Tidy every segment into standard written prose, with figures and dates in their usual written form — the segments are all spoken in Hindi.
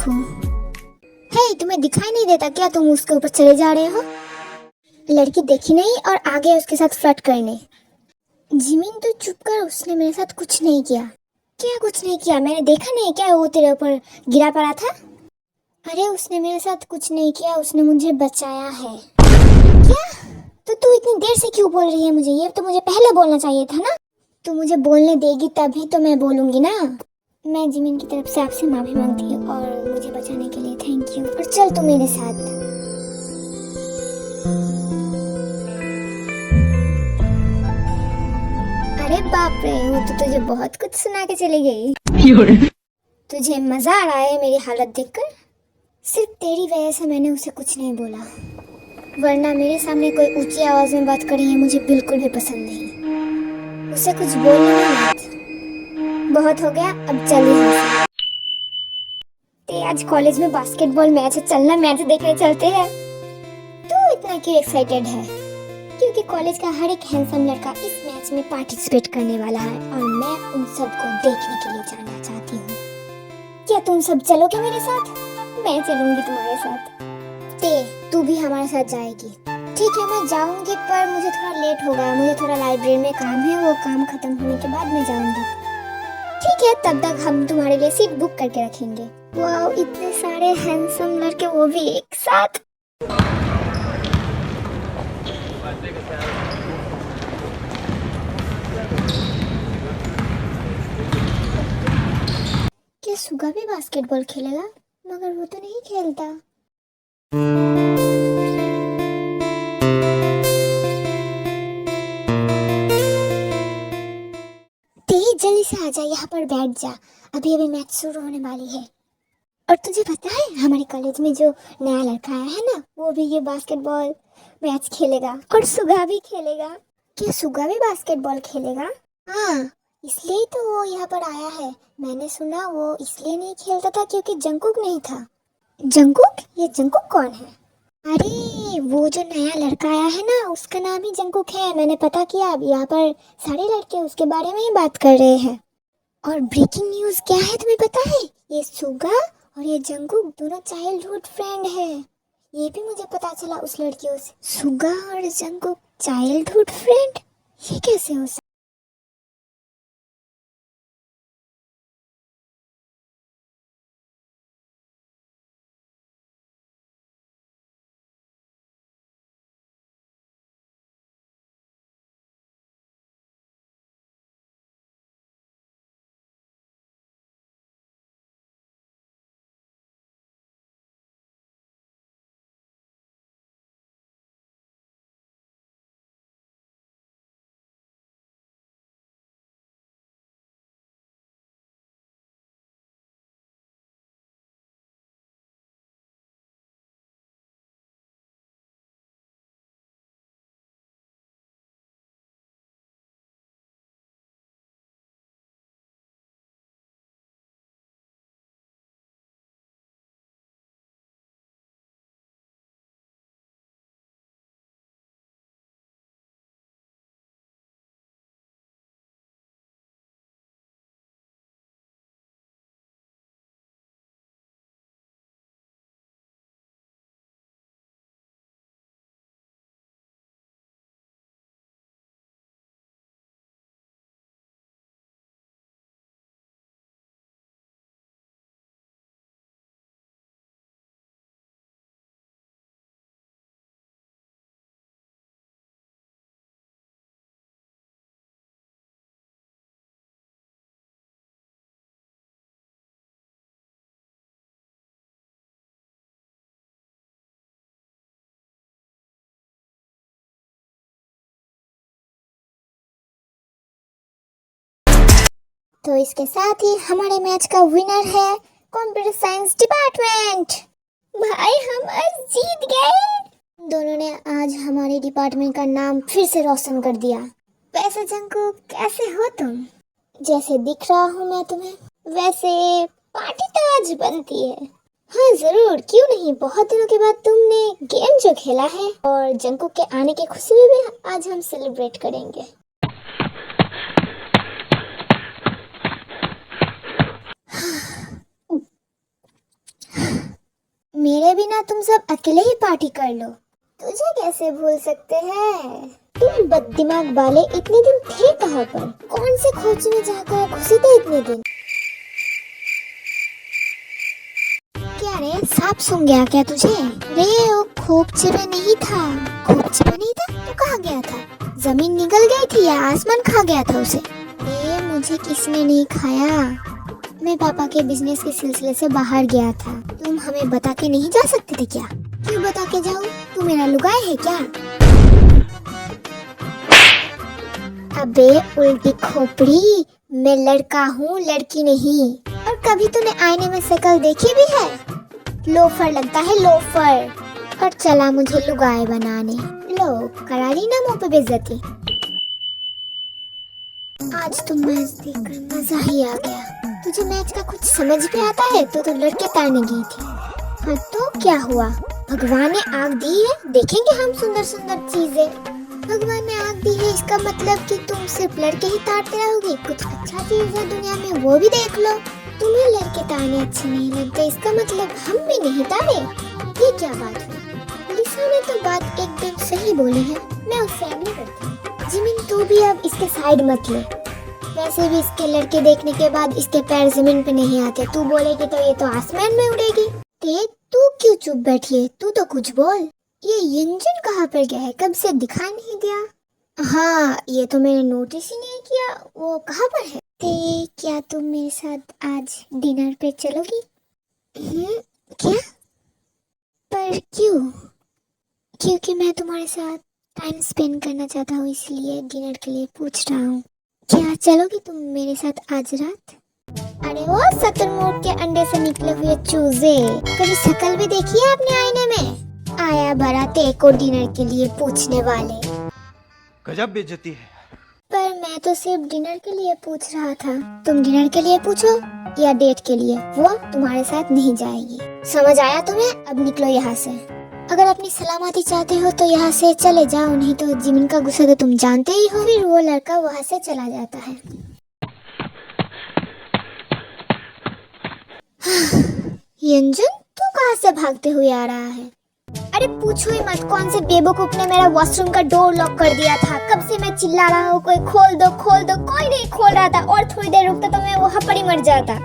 देखूं। हे, तुम्हें दिखाई नहीं देता क्या तुम उसके ऊपर चले जा रहे हो? लड़की देखी नहीं और आगे उसके साथ फ्लर्ट करने। जिमिन तू चुप कर, उसने मेरे साथ कुछ नहीं किया। क्या कुछ नहीं किया? मैंने देखा नहीं क्या वो तेरे ऊपर गिरा पड़ा था? अरे उसने मेरे साथ कुछ नहीं किया, उसने मुझे बचाया है। क्या? तो तू इतनी देर से क्यों बोल रही है मुझे? ये तो मुझे पहले बोलना चाहिए था ना। तू मुझे बोलने देगी तभी तो मैं बोलूंगी ना। मैं जिमिन की तरफ से आपसे माफी मांगती हूँ और मुझे बचाने के लिए थैंक यू। और चल तू मेरे साथ। अरे बाप रे, वो तो तुझे बहुत कुछ सुना के चली गई। तुझे मजा आ रहा है मेरी हालत देखकर? सिर्फ तेरी वजह से मैंने उसे कुछ नहीं बोला, वरना मेरे सामने कोई ऊंची आवाज में बात करी है मुझे बिल्कुल भी पसंद नहीं। उसे कुछ बोलना मत। बहुत हो गया, अब चल यहाँ से। ते आज कॉलेज में बास्केटबॉल मैच है, चलना मैच देखने चलते हैं। तू इतना क्यों एक्साइटेड है? क्योंकि कॉलेज का हर एक हैंडसम लड़का इस मैच में पार्टिसिपेट करने वाला है और मैं उन सबको देखने के लिए जाना चाहती हूँ। क्या तुम सब चलोगे मेरे साथ? मैं चलूंगी तुम्हारे साथ। ते तू भी हमारे साथ जाएगी? ठीक है, मैं जाऊंगी, पर मुझे थोड़ा लेट होगा। मुझे थोड़ा लाइब्रेरी में काम है, वो काम खत्म होने के बाद मैं जाऊंगी। ठीक है, तब तक हम तुम्हारे लिए सीट बुक करके रखेंगे। वाओ, इतने सारे हैंडसम लड़के, वो भी एक साथ। क्या सुगा भी बास्केटबॉल खेलेगा? मगर वो तो नहीं खेलता। तेज जल्दी से आ जा, यहाँ पर बैठ जा। अभी अभी मैच शुरू होने वाली है। और तुझे पता है हमारे कॉलेज में जो नया लड़का आया है ना, वो भी ये बास्केटबॉल मैच खेलेगा और सुगा भी खेलेगा। क्या सुगा भी बास्केटबॉल खेलेगा? हाँ, इसलिए तो वो यहाँ पर आया है। मैंने सुना वो इसलिए नहीं खेलता था क्योंकि जंकुक नहीं था। जंकुक? ये जंकुक कौन है? अरे वो जो नया लड़का आया है ना, उसका नाम ही जंकुक है। मैंने पता किया, अब यहाँ पर सारे लड़के उसके बारे में ही बात कर रहे हैं। और ब्रेकिंग न्यूज़ क्या है तुम्हें पता है? ये सुगा और ये जंकुक दोनों चाइल्डहुड फ्रेंड है। ये भी मुझे पता चला उस लड़कियों से। सुगा और जंकुक चाइल्डहुड फ्रेंड? ये कैसे हो सकता? तो इसके साथ ही हमारे मैच का विनर है कंप्यूटर साइंस डिपार्टमेंट। भाई हम आज जीत गए। दोनों ने आज हमारे डिपार्टमेंट का नाम फिर से रोशन कर दिया। वैसे जंकू, कैसे हो तुम? जैसे दिख रहा हूँ मैं तुम्हें, वैसे पार्टी तो आज बनती है। हाँ जरूर, क्यों नहीं। बहुत दिनों के बाद तुमने गेम जो खेला है और जंकू के आने की खुशी में भी आज हम सेलिब्रेट करेंगे। या तुम सब अकेले ही पार्टी कर लो। तुझे कैसे भूल सकते हैं? तुम बददिमाग वाले इतने दिन थे कहाँ पर? कौन से खोज में जाकर घुसे थे इतने दिन? क्या रे, सांप सूंघ गया क्या तुझे? रे वो खोपचे में नहीं था। खोपचे में नहीं था तो कहाँ गया था? जमीन निगल गई थी या आसमान खा गया था उसे? रे मुझे किसने नहीं खाया, मैं पापा के बिजनेस के सिलसिले से बाहर गया था। तुम हमें बता के नहीं जा सकते थे क्या? क्यों बता के जाऊँ? तू मेरा लुगाई है क्या? अबे उल्टी खोपड़ी, मैं लड़का हूँ लड़की नहीं। और कभी तूने आईने में शक्ल देखी भी है? लोफर लगता है लोफर। और चला मुझे लुगाई बनाने। लो करा ली ना मुँह पे बेइज्जती। आज तो मैच देखकर मजा ही आ गया। तुझे मैच का कुछ समझ में आता है तो तू लड़के ताड़ने गई थी। हाँ तो क्या हुआ? भगवान ने आग दी है, देखेंगे हम सुंदर सुंदर चीजें। भगवान ने आग दी है इसका मतलब कि तुम सिर्फ लड़के ही ताड़ते रहोगी? कुछ अच्छा चीज है दुनिया में वो भी देख लो। तुम्हें लड़के ताड़ने अच्छे नहीं लगते इसका मतलब हम भी नहीं ताड़े? ये क्या बात हुई? लिसा ने तो बात एकदम सही बोली है, मैं उससे एग्री करती हूँ। जिमिन तू भी अब इसके साइड मत ले। वैसे भी इसके लड़के देखने के बाद इसके पैर जमीन पे नहीं आते। तू बोलेगी तो ये तो आसमान में उड़ेगी। तू क्यों चुप बैठी है? तू तो कुछ बोल। ये इंजन कहाँ पर गया है? कब से दिखाई नहीं दिया। हाँ ये तो मैंने नोटिस ही नहीं किया, वो कहाँ पर है? क्या तुम मेरे साथ आज डिनर पे चलोगी? क्या? पर क्यों? क्योंकि मैं तुम्हारे साथ टाइम स्पेंड करना चाहता हूँ इसलिए डिनर के लिए पूछ रहा हूँ। क्या चलोगी तुम मेरे साथ आज रात? अरे वो शतुरमुर्ग के अंडे से निकले हुए चूजे, कभी शक्ल भी देखी है अपने आईने में? आया भरा तेरे को डिनर के लिए पूछने वाले। गजब बेइज्जती है। पर मैं तो सिर्फ डिनर के लिए पूछ रहा था। तुम डिनर के लिए पूछो या डेट के लिए, वो तुम्हारे साथ नहीं जाएगी। समझ आया तुम्हें? अब निकलो यहाँ से। अगर अपनी सलामती चाहते हो तो यहाँ से चले जाओ, नहीं तो जिमिन का गुस्सा तो तुम जानते ही हो। फिर वो लड़का वहाँ से चला जाता है। यंजन तू कहाँ से भागते हुए आ रहा है? अरे पूछो ही मत, कौन से बेवकूफ ने मेरा वॉशरूम का डोर लॉक कर दिया था। कब से मैं चिल्ला रहा हूँ कोई खोल दो खोल दो, कोई नहीं खोल रहा था। और थोड़ी देर रुकता तो मैं वहाँ पर ही मर जाता।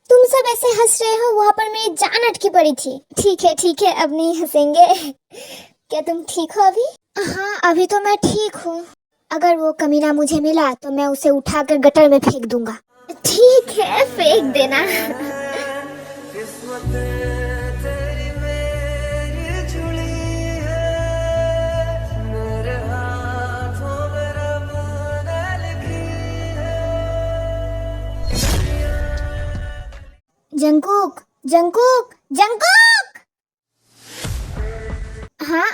तुम सब ऐसे हंस रहे हो, वहाँ पर मेरी जान अटकी पड़ी थी। ठीक है अब नहीं हंसेंगे। क्या तुम ठीक हो अभी? हाँ अभी तो मैं ठीक हूँ। अगर वो कमीना मुझे मिला तो मैं उसे उठाकर गटर में फेंक दूंगा। ठीक है फेंक देना। Jungkook Jungkook Jungkook. हाँ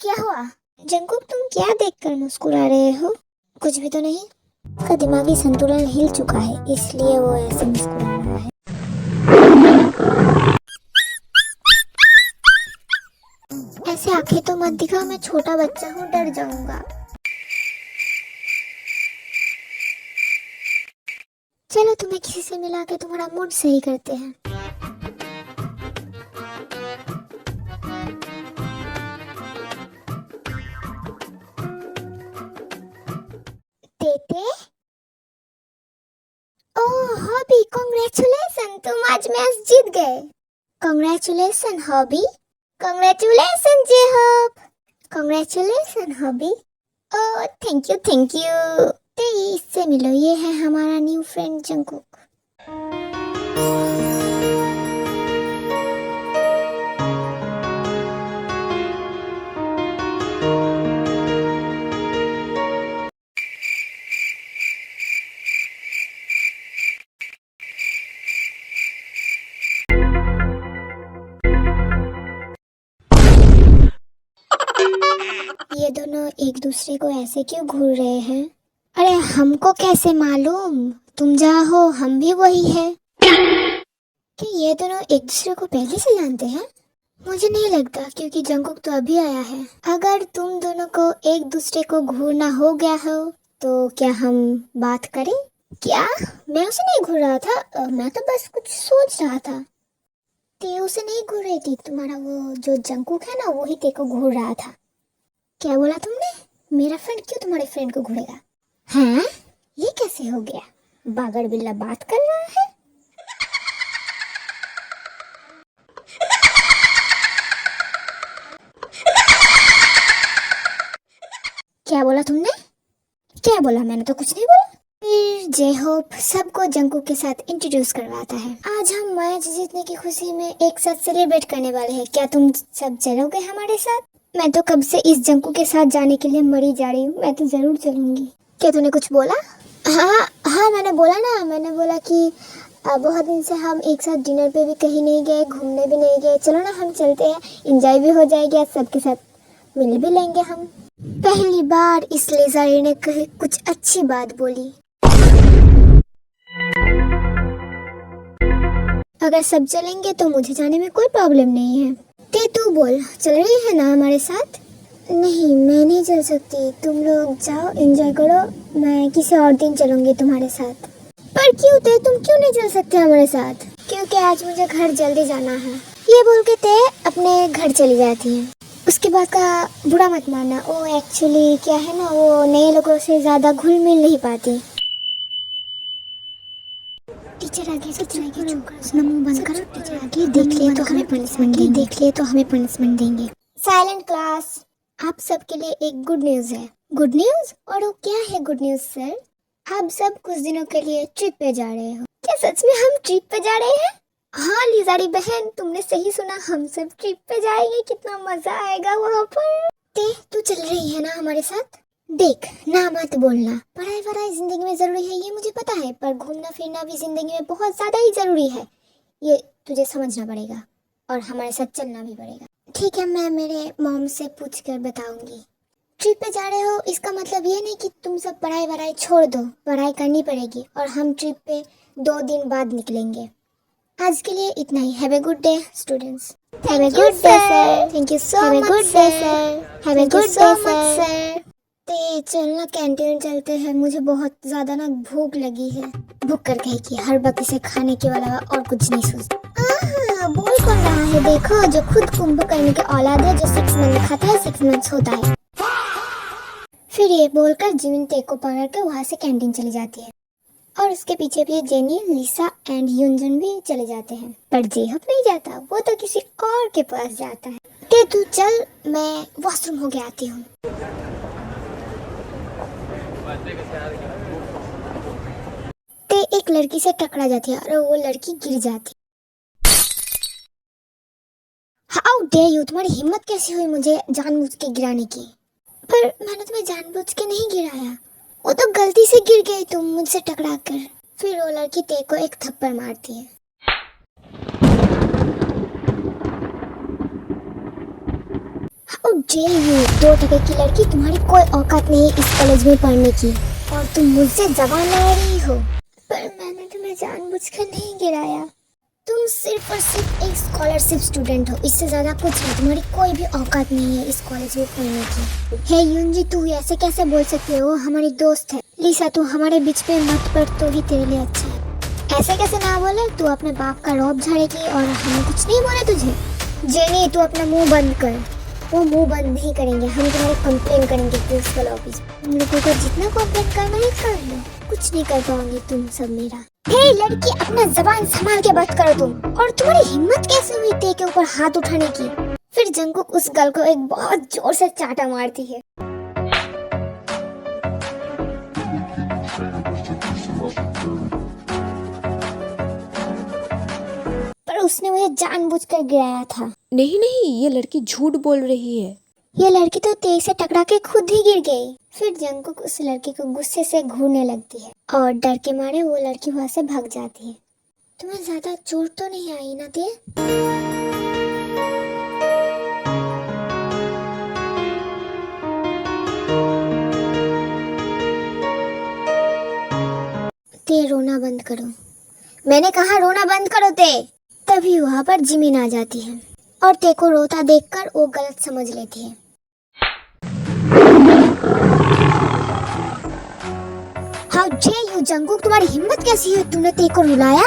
क्या हुआ? जंकुक तुम क्या देखकर मुस्कुरा रहे हो? कुछ भी तो नहीं। उसका दिमागी संतुलन हिल चुका है इसलिए वो ऐसे मुस्कुरा रहा है। ऐसे आंखें तो मत दिखाओ, मैं छोटा बच्चा हूँ, डर जाऊंगा। चलो तुम्हें किसी से मिला के तुम्हारा मूड सही करते हैं। तेते ओह हॉबी, कांग्रेचुलेशन, तुम आज मैच जीत गए। कांग्रेचुलेशन हॉबी। कांग्रेचुलेशन जेहॉब। कांग्रेचुलेशन हॉबी। Oh thank you. ते इससे मिलो, ये है हमारा न्यू फ्रेंड जंकुक। ये दोनों एक दूसरे को ऐसे क्यों घूर रहे हैं? अरे हमको कैसे मालूम, तुम जहाँ हो हम भी वही है। कि ये दोनों एक दूसरे को पहले से जानते हैं? मुझे नहीं लगता, क्योंकि जंकुक तो अभी आया है। अगर तुम दोनों को एक दूसरे को घूरना हो गया हो तो क्या हम बात करें? क्या? मैं उसे नहीं घूर रहा था, मैं तो बस कुछ सोच रहा था। ते उसे नहीं घूर रही थी, तुम्हारा वो जो जंकुक है ना, वो ही ते को घूर रहा था। क्या बोला तुमने? मेरा फ्रेंड क्यों तुम्हारे फ्रेंड को घूरेगा? हैं? ये कैसे हो गया? बागड़ बिल्ला बात कर रहा है। क्या बोला तुमने? क्या बोला? मैंने तो कुछ नहीं बोला। फिर जे होप सबको जंकुक के साथ इंट्रोड्यूस करवाता है। आज हम मैच जीतने की खुशी में एक साथ सेलिब्रेट करने वाले हैं। क्या तुम सब चलोगे हमारे साथ? मैं तो कब से इस जंकुक के साथ जाने के लिए मरी जा रही हूँ। मैं तो जरूर चलूंगी। क्या तूने कुछ बोला? हाँ हाँ, मैंने बोला ना, मैंने बोला कि बहुत दिन से हम एक साथ डिनर पे भी कहीं नहीं गए, घूमने भी नहीं गए। चलो ना, हम चलते हैं, एंजॉय भी हो जाएगी, आज सबके साथ मिल भी लेंगे हम। पहली बार इस लेज़र ने कुछ अच्छी बात बोली। अगर सब चलेंगे तो मुझे जाने में कोई प्रॉब्लम नहीं है। ते तू बोल, चल रही है ना हमारे साथ? नहीं, मैं नहीं चल सकती। तुम लोग जाओ, एंजॉय करो, मैं किसी और दिन चलूंगी तुम्हारे साथ। पर क्यों ते, तुम क्यों नहीं चल सकते हमारे साथ? क्योंकि आज मुझे घर जल्दी जाना है। ये बोल के ते अपने घर चली जाती है। उसके बाद का बुरा मत मानना, वो एक्चुअली क्या है ना, वो नए लोगों से ज्यादा घुल मिल नहीं पाती। टीचर आगे मुंह बंद करो। टीचर आगे देख लिए तो हमें पनिशमेंट देंगे। देख लिए तो हमें पनिशमेंट देंगे। Silent class. आप सबके लिए एक गुड न्यूज है। Good news? और वो क्या है गुड न्यूज सर? आप सब कुछ दिनों के लिए ट्रिप पे जा रहे हो। क्या सच में हम ट्रिप पे जा रहे हैं? हाँ लिजारी बहन, तुमने सही सुना, हम सब ट्रिप पे जाएंगे। कितना मजा आएगा वहाँ पर। ते तू चल रही है ना हमारे साथ? देख ना मत बोलना, पढ़ाई वढ़ाई जिंदगी में जरूरी है ये मुझे पता है, पर घूमना फिरना भी जिंदगी में बहुत ज्यादा ही जरूरी है। ये तुझे समझना पड़ेगा और हमारे साथ चलना भी पड़ेगा। ठीक है, मैं मेरे मॉम से पूछ कर बताऊंगी। ट्रिप पे जा रहे हो इसका मतलब ये नहीं कि तुम सब पढ़ाई वढ़ाई छोड़ दो। पढ़ाई करनी पड़ेगी और हम ट्रिप पे 2 दिन बाद निकलेंगे। आज के लिए इतना ही। Have a good day students. Have a good day sir. Thank you so much sir. Have a good day sir. ते चलना, कैंटीन चलते हैं, मुझे बहुत ज्यादा ना भूख लगी है। भूख कर कही कि हर वक्त इसे खाने के अलावा और कुछ नहीं सोचता। बोल कौन रहा है? देखो, जो खुद कुंभकर्ण के औलाद है, जो 6 मंथ खाता है 6 मंथ होता है। फिर ये बोलकर जिमिन ते को पकड़ कर वहाँ से कैंटीन चली जाती है और उसके पीछे भी जेनी, लिसा एंड युनजन भी चले जाते हैं। पर जेहप नहीं जाता, वो तो किसी और के पास जाता है। ते तू चल, मैं वॉशरूम हो के आती हूँ। ते एक लड़की से टकरा जाती है और वो लड़की गिर जाती है। हाउ डेयर यू, तुम्हारी हिम्मत कैसी हुई मुझे जानबूझ के गिराने की? पर मैंने तुम्हें जानबूझ के नहीं गिराया, वो तो गलती से गिर गई तुम मुझसे टकरा कर। फिर वो लड़की ते को एक थप्पड़ मारती है। हाउ डेयर यू, 2 टके की लड़की, तुम्हारी कोई औकात नहीं इस कॉलेज में पढ़ने की और तुम मुझसे जबान लड़ा रही हो। पर मैंने तुम्हें जानबूझ कर नहीं गिराया। तुम सिर्फ और सिर्फ एक स्कॉलरशिप स्टूडेंट हो, इससे ज्यादा कुछ नहीं। तुम्हारी कोई भी औकात नहीं है इस कॉलेज में पढ़ने की। हे युनजी, तू ऐसे कैसे बोल सकती है? वो हमारी दोस्त है। लिसा, तू हमारे बीच पे मत पड़ तो ही तेरे लिए अच्छा है। ऐसे कैसे ना बोले? तू अपने बाप का रौब झाड़ेगी और हमें कुछ नहीं बोले तुझे? जेनी, तू अपना मुंह बंद कर। वो मुंह बंद नहीं करेंगे, हम तुम्हारे कंप्लेन करेंगे प्रिंसिपल ऑफिस। तुम लोगों को जितना कंप्लेन करना है कर लो, कुछ नहीं कर पाओगे तुम सब मेरा। हे लड़की, अपना जबान संभाल के बात करो तुम। और तुम्हारी हिम्मत कैसे हुई ते के ऊपर हाथ उठाने की? फिर जंकुक उस गर्ल को एक बहुत जोर से चाटा मारती है। पर उसने मुझे जानबूझकर गिराया था। नहीं नहीं, ये लड़की झूठ बोल रही है। ये लड़की तो तेज से टकरा के खुद ही गिर गई। फिर जंकुक उस लड़की को गुस्से से घूरने लगती है और डर के मारे वो लड़की वहाँ से भाग जाती है। तुम्हें ज्यादा चोट तो नहीं आई ना ते? ते रोना बंद करो। मैंने कहा रोना बंद करो ते। तभी वहाँ पर जिमिन आ जाती है और ते को रोता देखकर वो गलत समझ लेती है। हाउ डे यू जंगकुक, तुम्हारी हिम्मत कैसी है, तुमने तेरे को रुलाया?